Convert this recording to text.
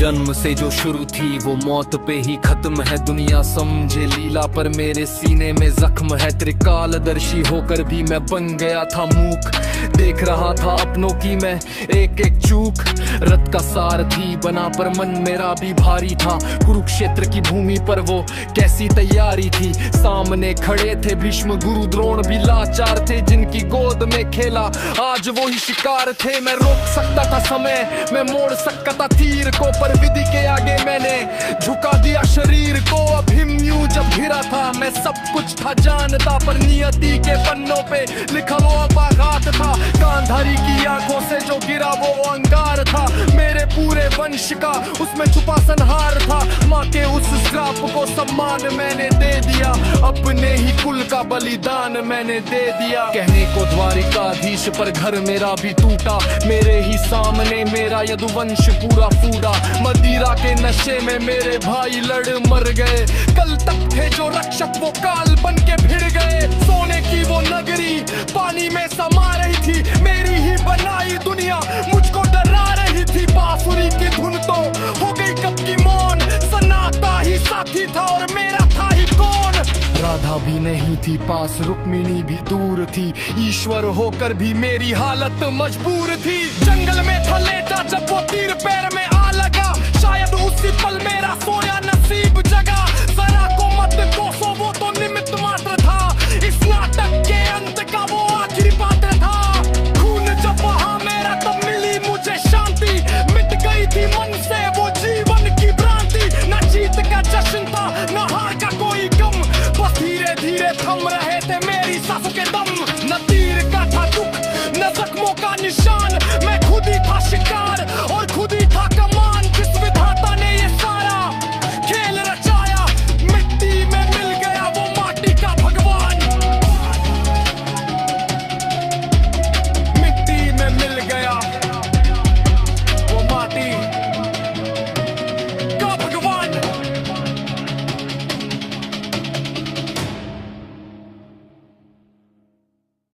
जन्म से जो शुरू थी वो मौत पे ही खत्म है। दुनिया समझे लीला पर मेरे सीने में जख्म है। त्रिकालदर्शी होकर भी मैं बन गया था मूक। देख रहा था अपनों की मैं एक एक चूक। रथ का सारथी बना पर मन मेरा भी भारी था। कुरुक्षेत्र की भूमि पर वो कैसी तैयारी थी। सामने खड़े थे भीष्म गुरु द्रोण भी लाचार थे। जिनकी गोद में खेला आज वो ही शिकार थे। मैं रोक सकता था समय, मैं मोड़ सकता था तीर को, पर विधि के आगे मैंने झुका दिया शरीर को। अभिमन्यु जब घिरा था मैं सब कुछ था जानता, पर नियति के पन्नों पे लिखा वो आघात था। गांधारी की आंखों से जो गिरा वो अंगार था। मेरे पूरे वंश का उसमें छुपा संहार था। माँ के उस श्राप को सम्मान मैंने दे दिया। अपने ही कुल का बलिदान मैंने दे दिया। कहने को द्वारिकाधीश पर घर मेरा भी टूटा। मेरे ही सामने मेरा यदुवंश पूरा फूटा। मदिरा के नशे में मेरे भाई लड़ मर गए। कल तक थे जो रक्षक वो काल बन के भिड़ गए। सोने की वो नगरी पानी में समा रही थी। मेरी ही बनाई दुनिया मुझको डरा रही थी। बांसुरी की धुन तो हो गई कब की मौन। सन्नाटा ही साथी था और मेरा था ही कौन। राधा भी नहीं थी पास, रुक्मिणी भी दूर थी। ईश्वर होकर भी मेरी हालत मजबूर थी। जंगल में था लेटा जब वो तीर पैर में आ लगा। शायद उसी पल मेरा सोया